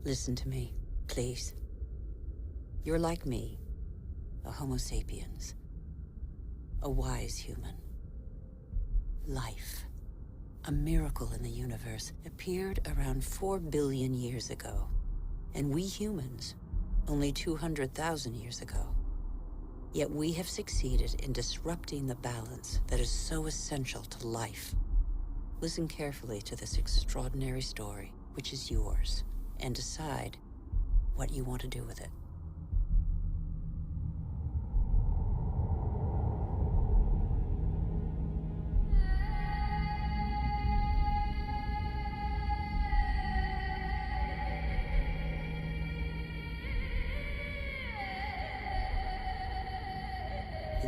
Listen to me, please. You're like me, a Homo sapiens, a wise human. Life, a miracle in the universe, appeared around 4 billion years ago. And we humans, only 200,000 years ago. Yet we have succeeded in disrupting the balance that is so essential to life. Listen carefully to this extraordinary story, which is yours, and decide what you want to do with it.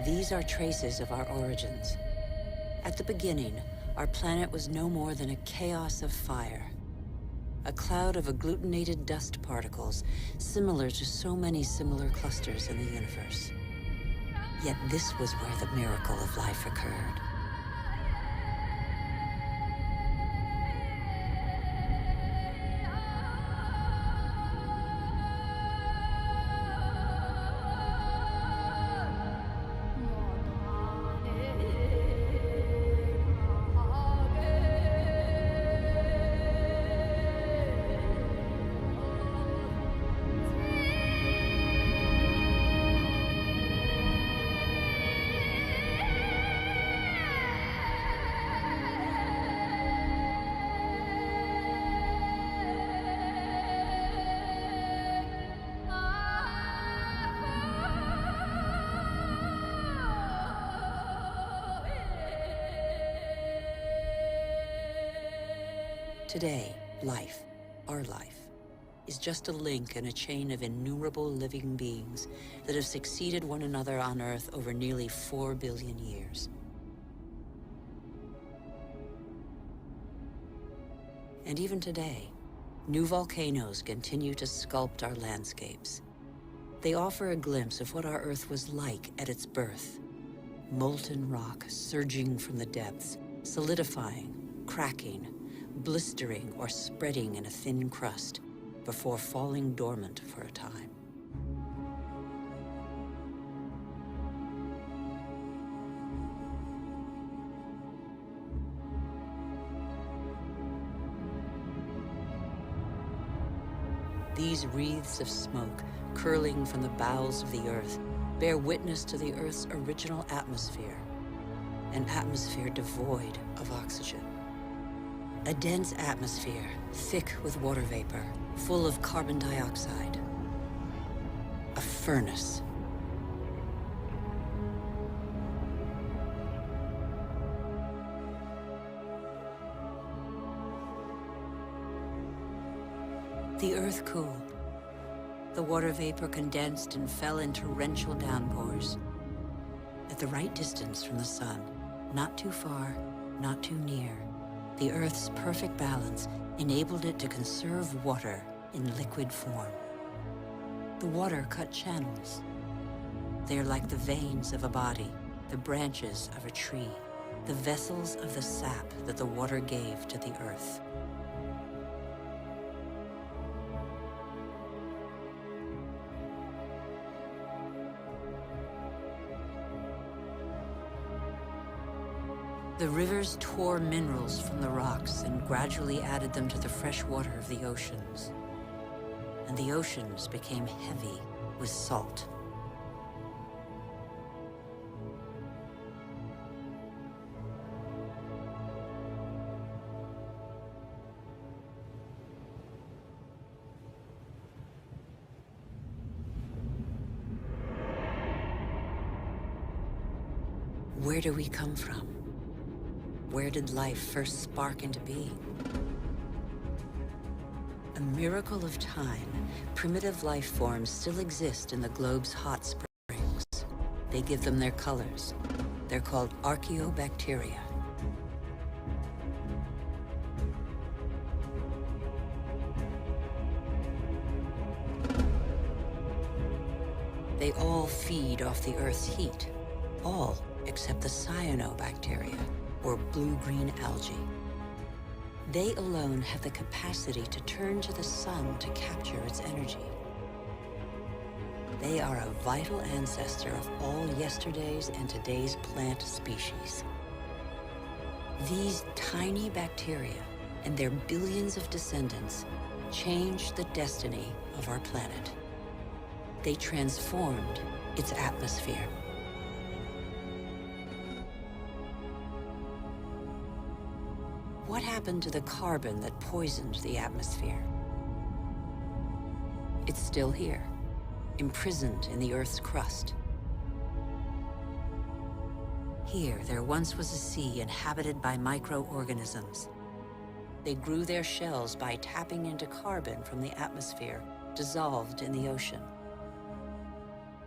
These are traces of our origins. At the beginning, our planet was no more than a chaos of fire. A cloud of agglutinated dust particles, similar to so many similar clusters in the universe. Yet this was where the miracle of life occurred. Today, life, our life, is just a link in a chain of innumerable living beings that have succeeded one another on Earth over nearly 4 billion years. And even today, new volcanoes continue to sculpt our landscapes. They offer a glimpse of what our Earth was like at its birth. Molten rock surging from the depths, solidifying, cracking, blistering or spreading in a thin crust before falling dormant for a time. These wreaths of smoke curling from the bowels of the Earth bear witness to the Earth's original atmosphere, an atmosphere devoid of oxygen. A dense atmosphere, thick with water vapor, full of carbon dioxide. A furnace. The Earth cooled. The water vapor condensed and fell in torrential downpours. At the right distance from the sun, not too far, not too near, the Earth's perfect balance enabled it to conserve water in liquid form. The water cut channels. They are like the veins of a body, the branches of a tree, the vessels of the sap that the water gave to the Earth. The rivers tore minerals from the rocks and gradually added them to the fresh water of the oceans. And the oceans became heavy with salt. Where do we come from? Where did life first spark into being? A miracle of time, primitive life forms still exist in the globe's hot springs. They give them their colors. They're called archaeobacteria. They all feed off the Earth's heat. All except the cyanobacteria, or blue-green algae. They alone have the capacity to turn to the sun to capture its energy. They are a vital ancestor of all yesterday's and today's plant species. These tiny bacteria and their billions of descendants changed the destiny of our planet. They transformed its atmosphere. What happened to the carbon that poisoned the atmosphere? It's still here, imprisoned in the Earth's crust. Here, there once was a sea inhabited by microorganisms. They grew their shells by tapping into carbon from the atmosphere, dissolved in the ocean.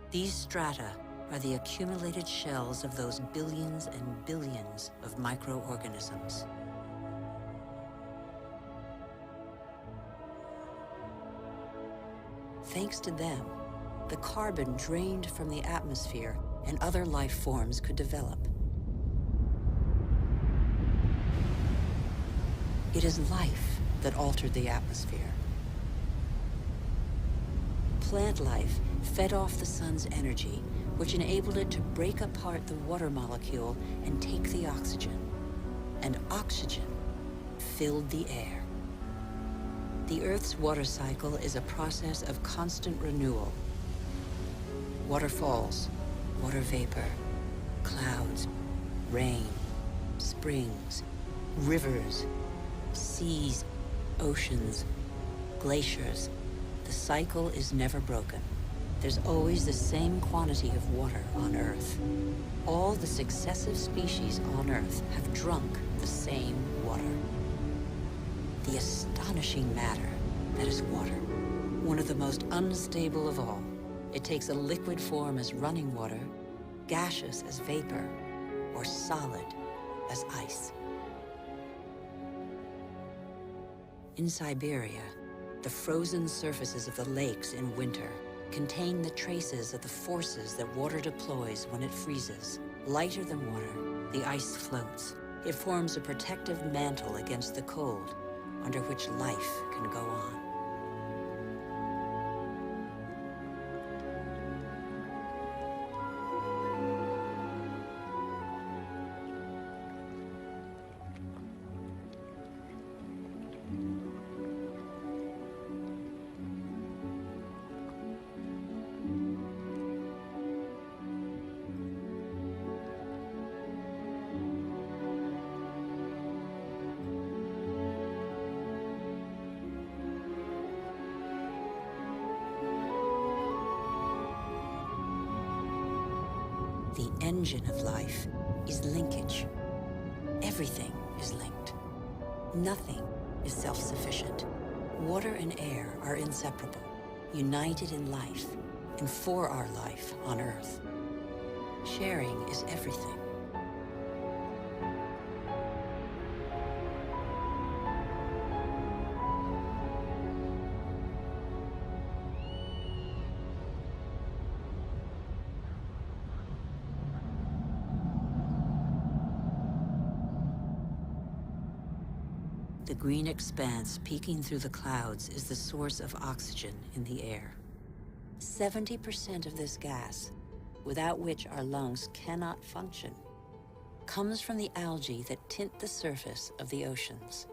These strata are the accumulated shells of those billions and billions of microorganisms. Thanks to them, the carbon drained from the atmosphere and other life forms could develop. It is life that altered the atmosphere. Plant life fed off the sun's energy, which enabled it to break apart the water molecule and take the oxygen. And oxygen filled the air. The Earth's water cycle is a process of constant renewal. Waterfalls, water vapor, clouds, rain, springs, rivers, seas, oceans, glaciers. The cycle is never broken. There's always the same quantity of water on Earth. All the successive species on Earth have drunk the same water. The astonishing matter that is water, one of the most unstable of all. It takes a liquid form as running water, gaseous as vapor, or solid as ice. In Siberia, the frozen surfaces of the lakes in winter contain the traces of the forces that water deploys when it freezes. Lighter than water, the ice floats. It forms a protective mantle against the cold, under which life can go on. The engine of life is linkage. Everything is linked. Nothing is self-sufficient. Water and air are inseparable, united in life and for our life on Earth. Sharing is everything. The green expanse peeking through the clouds is the source of oxygen in the air. 70% of this gas, without which our lungs cannot function, comes from the algae that tint the surface of the oceans.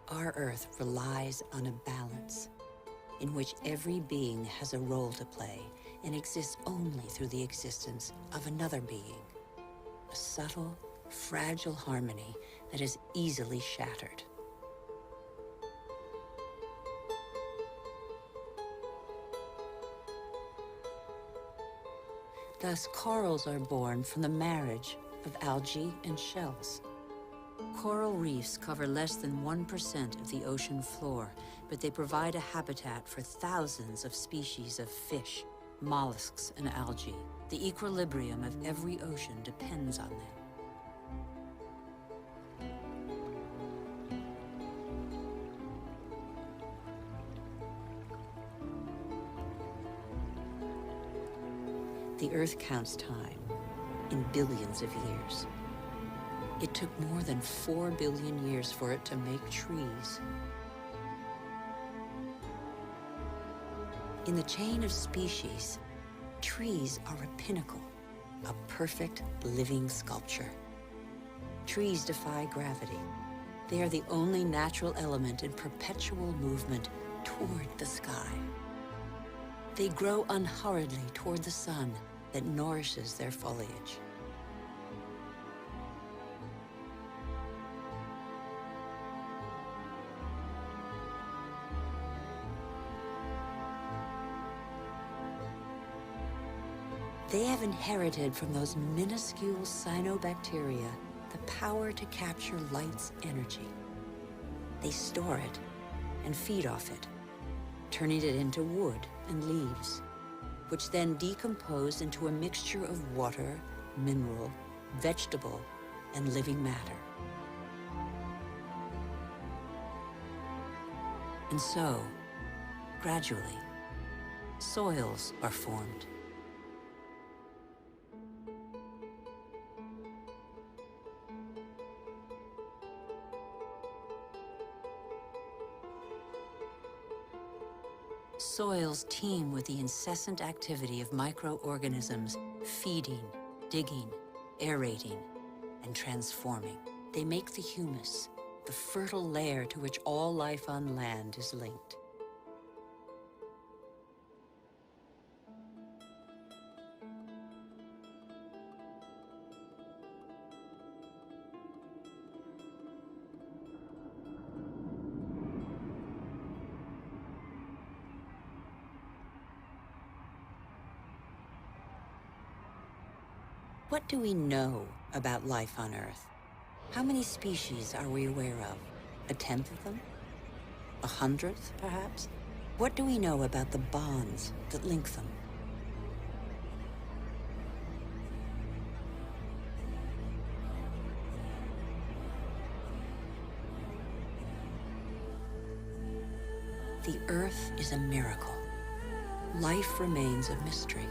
Our Earth relies on a balance in which every being has a role to play and exists only through the existence of another being. A subtle, fragile harmony that is easily shattered. Thus, corals are born from the marriage of algae and shells. Coral reefs cover less than 1% of the ocean floor, but they provide a habitat for thousands of species of fish, mollusks, and algae. The equilibrium of every ocean depends on them. The Earth counts time in billions of years. It took more than 4 billion years for it to make trees. In the chain of species, trees are a pinnacle, a perfect living sculpture. Trees defy gravity. They are the only natural element in perpetual movement toward the sky. They grow unhurriedly toward the sun that nourishes their foliage. They have inherited from those minuscule cyanobacteria the power to capture light's energy. They store it and feed off it, turning it into wood and leaves, which then decompose into a mixture of water, mineral, vegetable, and living matter. And so, gradually, soils are formed. Soils teem with the incessant activity of microorganisms feeding, digging, aerating, and transforming. They make the humus, the fertile layer to which all life on land is linked. What do we know about life on Earth? How many species are we aware of? 1/10 of them? 100th, perhaps? What do we know about the bonds that link them? The Earth is a miracle. Life remains a mystery.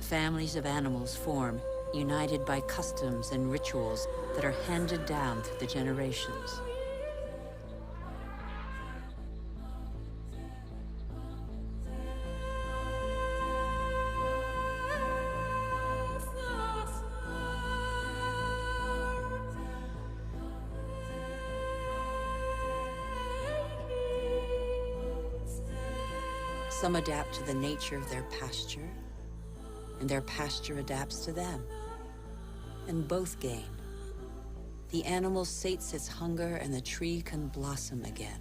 Families of animals form, united by customs and rituals that are handed down through the generations. Some adapt to the nature of their pasture, and their pasture adapts to them. And both gain. The animal sates its hunger, and the tree can blossom again.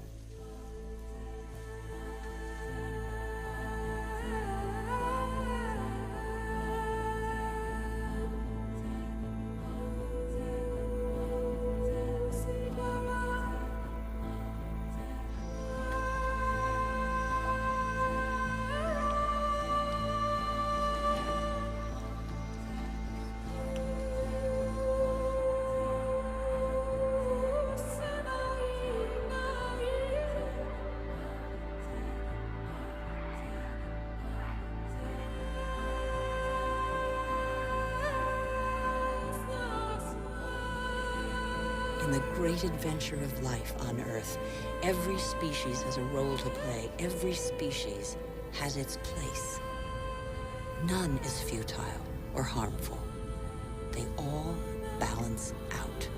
In the great adventure of life on Earth, every species has a role to play. Every species has its place. None is futile or harmful. They all balance out.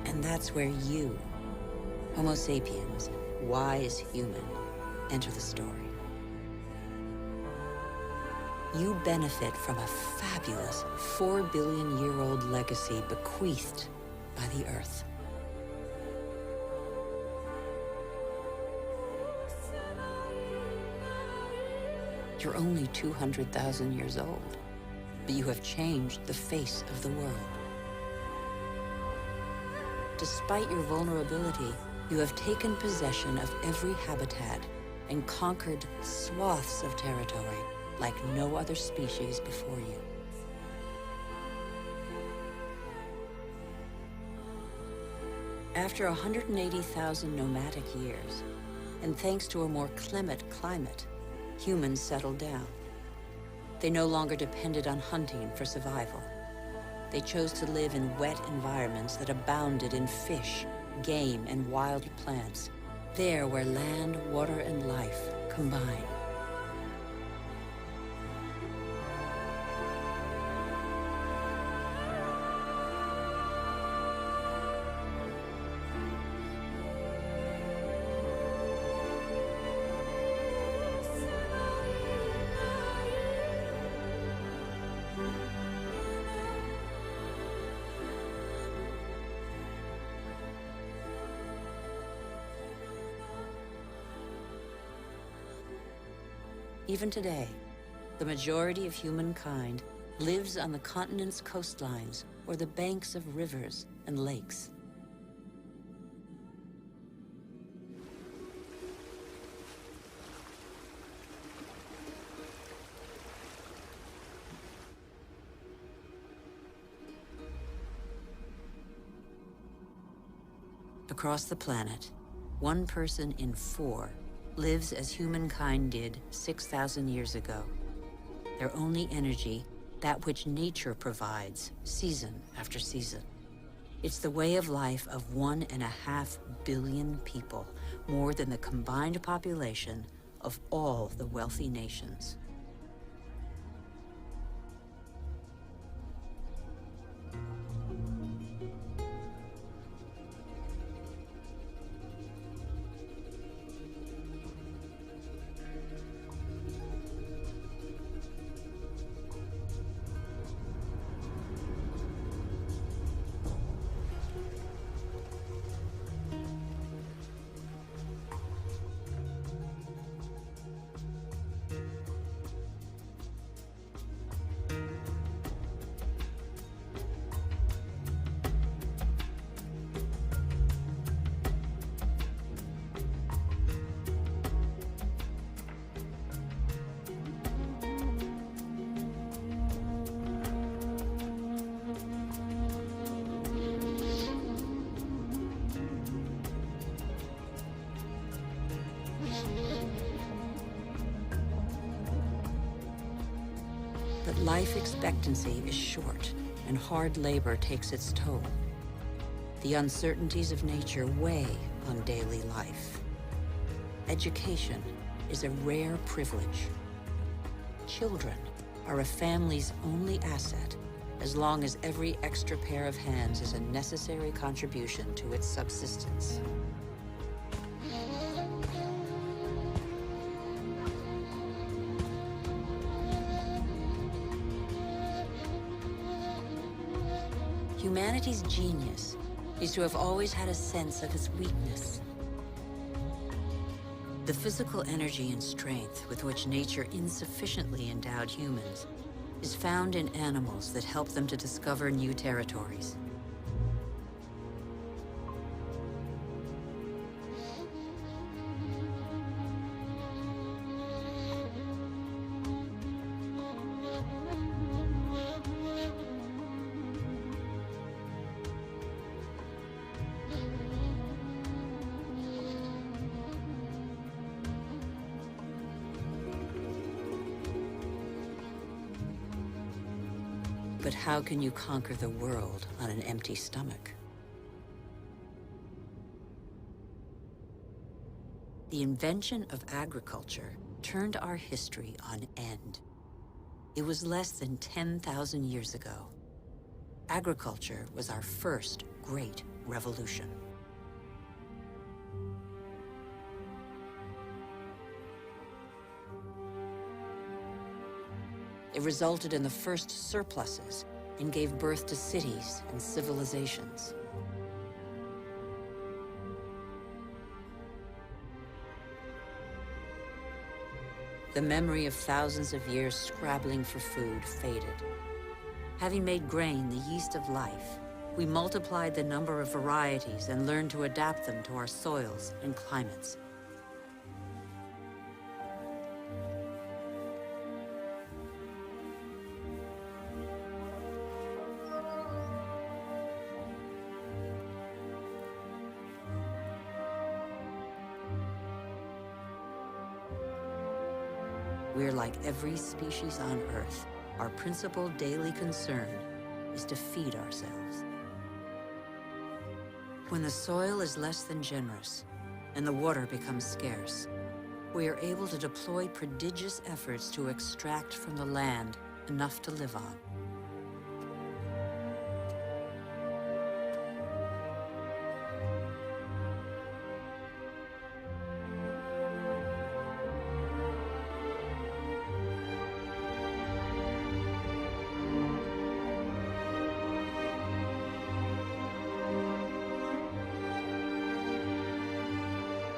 And that's where you, Homo sapiens, wise human, enter the story. You benefit from a fabulous 4 billion-year-old legacy bequeathed by the Earth. You're only 200,000 years old, but you have changed the face of the world. despite your vulnerability, you have taken possession of every habitat and conquered swaths of territory like no other species before you. After 180,000 nomadic years, and thanks to a more clement climate, humans settled down. They no longer depended on hunting for survival. They chose to live in wet environments that abounded in fish, game, and wild plants, there where land, water, and life combine. Even today, the majority of humankind lives on the continent's coastlines or the banks of rivers and lakes. Across the planet, 1 person in 4 lives as humankind did 6,000 years ago. Their only energy, that which nature provides, season after season. It's the way of life of 1.5 billion people, more than the combined population of all the wealthy nations. But life expectancy is short, and hard labor takes its toll. The uncertainties of nature weigh on daily life. Education is a rare privilege. Children are a family's only asset, as long as every extra pair of hands is a necessary contribution to its subsistence. Humanity's genius is to have always had a sense of its weakness. The physical energy and strength with which nature insufficiently endowed humans is found in animals that help them to discover new territories. But how can you conquer the world on an empty stomach? The invention of agriculture turned our history on end. It was less than 10,000 years ago. Agriculture was our first great revolution. It resulted in the first surpluses and gave birth to cities and civilizations. The memory of thousands of years scrabbling for food faded. Having made grain the yeast of life, We multiplied the number of varieties and learned to adapt them to our soils and climates. We're like every species on Earth. Our principal daily concern is to feed ourselves. When the soil is less than generous and the water becomes scarce, we are able to deploy prodigious efforts to extract from the land enough to live on.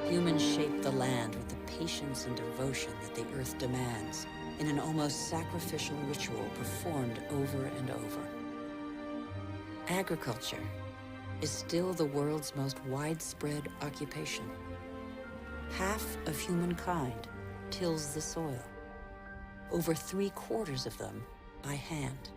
Humans shape the land with the patience and devotion that the earth demands in an almost sacrificial ritual performed over and over. Agriculture is still the world's most widespread occupation. Half of humankind tills the soil, over 3/4 of them by hand.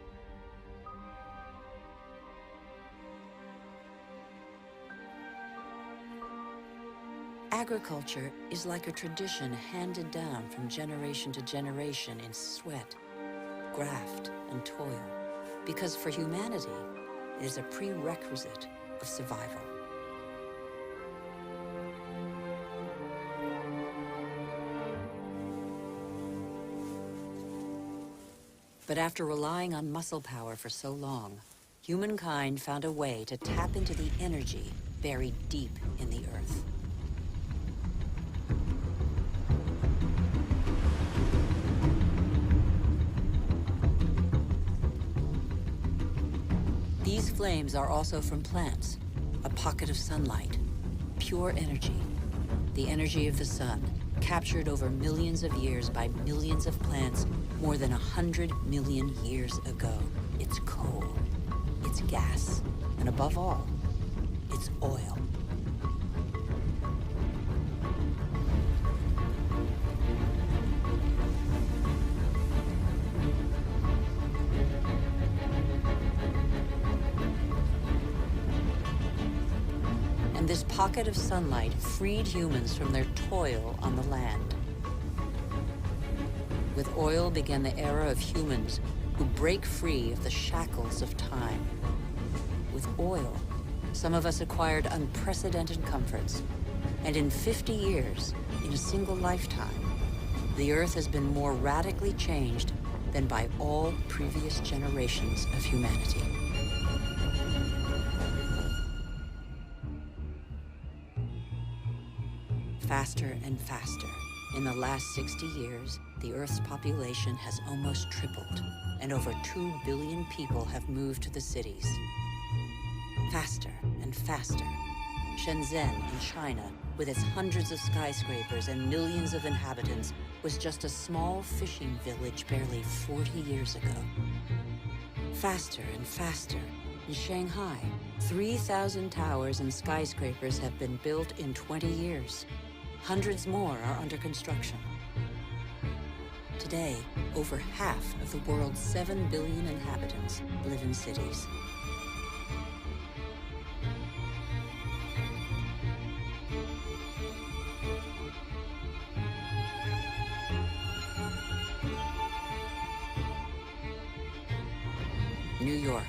Agriculture is like a tradition handed down from generation to generation in sweat, graft, and toil, because for humanity, it is a prerequisite of survival. But after relying on muscle power for so long, humankind found a way to tap into the energy buried deep in the earth. These flames are also from plants, a pocket of sunlight, pure energy, the energy of the sun, captured over millions of years by millions of plants more than 100 million years ago. It's coal, it's gas, and above all, it's oil. And this pocket of sunlight freed humans from their toil on the land. With oil began the era of humans who break free of the shackles of time. With oil, some of us acquired unprecedented comforts. And in 50 years, in a single lifetime, the Earth has been more radically changed than by all previous generations of humanity. Faster and faster. In the last 60 years, the Earth's population has almost tripled, and over 2 billion people have moved to the cities. Faster and faster. Shenzhen in China, with its hundreds of skyscrapers and millions of inhabitants, was just a small fishing village barely 40 years ago. Faster and faster. In Shanghai, 3,000 towers and skyscrapers have been built in 20 years. Hundreds more are under construction. Today, over half of the world's 7 billion inhabitants live in cities. New York,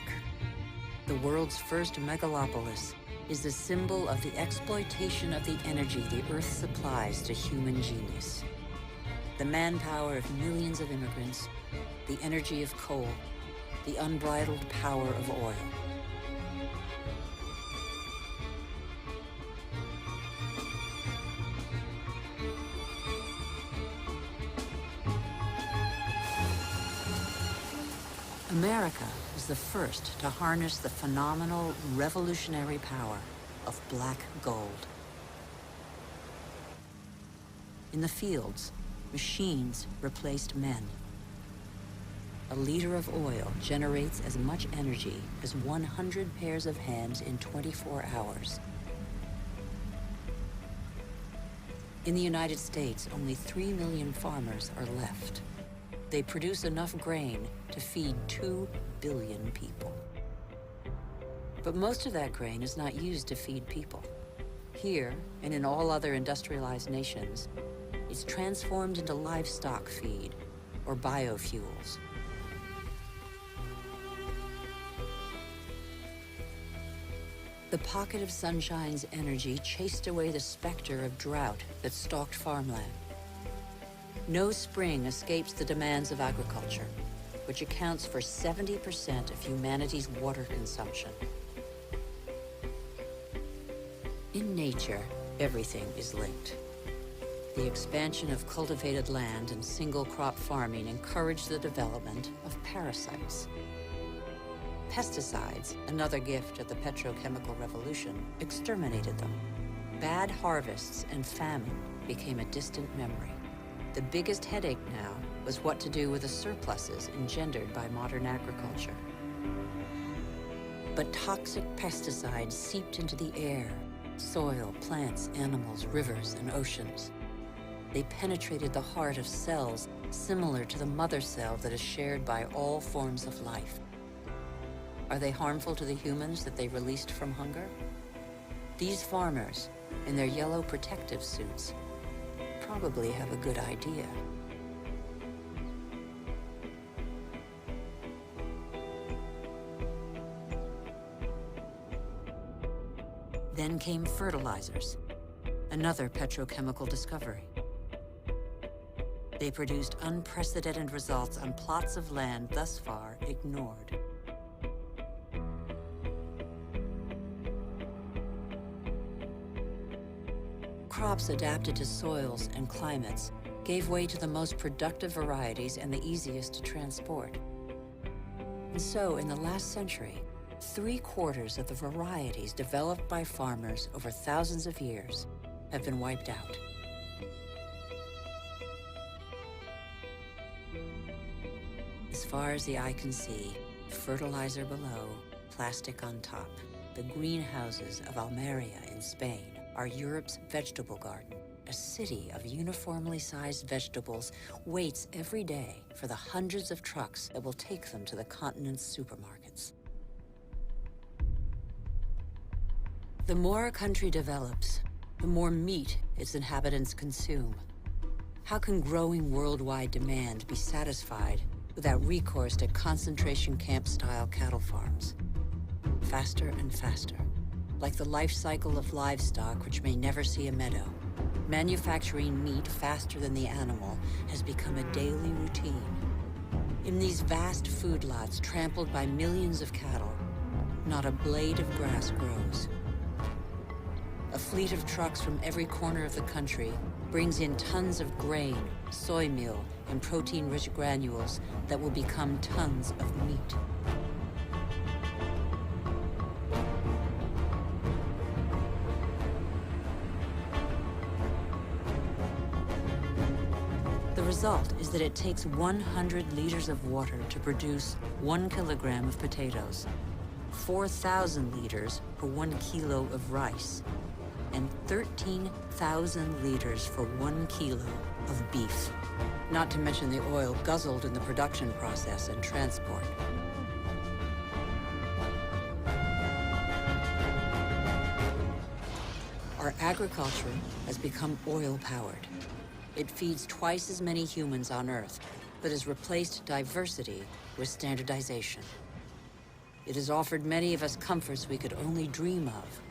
the world's first megalopolis, is the symbol of the exploitation of the energy the Earth supplies to human genius. The manpower of millions of immigrants, the energy of coal, the unbridled power of oil. America was the first to harness the phenomenal, revolutionary power of black gold. In the fields, machines replaced men. a liter of oil generates as much energy as 100 pairs of hands in 24 hours. In the United States, only 3 million farmers are left. They produce enough grain to feed 2 billion people. But most of that grain is not used to feed people. Here, and in all other industrialized nations, it's transformed into livestock feed, or biofuels. The pocket of sunshine's energy chased away the specter of drought that stalked farmland. No spring escapes the demands of agriculture, which accounts for 70% of humanity's water consumption. In nature, everything is linked. The expansion of cultivated land and single-crop farming encouraged the development of parasites. Pesticides, another gift of the petrochemical revolution, exterminated them. Bad harvests and famine became a distant memory. The biggest headache now was what to do with the surpluses engendered by modern agriculture. But toxic pesticides seeped into the air, soil, plants, animals, rivers, and oceans. They penetrated the heart of cells similar to the mother cell that is shared by all forms of life. Are they harmful to the humans that they released from hunger? These farmers, in their yellow protective suits, probably have a good idea. Then came fertilizers, another petrochemical discovery. They produced unprecedented results on plots of land thus far ignored. Crops adapted to soils and climates gave way to the most productive varieties and the easiest to transport. And so, in the last century, 3/4 of the varieties developed by farmers over thousands of years have been wiped out. As far as the eye can see, fertilizer below, plastic on top. The greenhouses of Almeria in Spain are Europe's vegetable garden. A city of uniformly sized vegetables waits every day for the hundreds of trucks that will take them to the continent's supermarkets. The more a country develops, the more meat its inhabitants consume. How can growing worldwide demand be satisfied without recourse to concentration camp-style cattle farms? Faster and faster, like the life cycle of livestock which may never see a meadow. Manufacturing meat faster than the animal has become a daily routine. In these vast food lots trampled by millions of cattle, not a blade of grass grows. A fleet of trucks from every corner of the country brings in tons of grain, soy meal, and protein-rich granules that will become tons of meat. The result is that it takes 100 liters of water to produce 1 kilogram of potatoes, 4,000 liters for 1 kilo of rice, and 13,000 liters for 1 kilo of beef, not to mention the oil guzzled in the production process and transport. Our agriculture has become oil-powered. It feeds twice as many humans on Earth, but has replaced diversity with standardization. It has offered many of us comforts we could only dream of,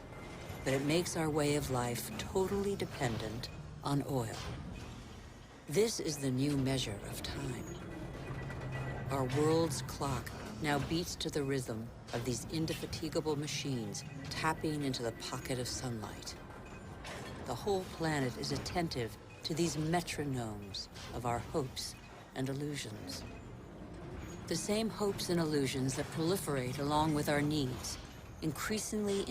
but it makes our way of life totally dependent on oil. This is the new measure of time. Our world's clock now beats to the rhythm of these indefatigable machines tapping into the pocket of sunlight. The whole planet is attentive to these metronomes of our hopes and illusions. The same hopes and illusions that proliferate along with our needs, increasingly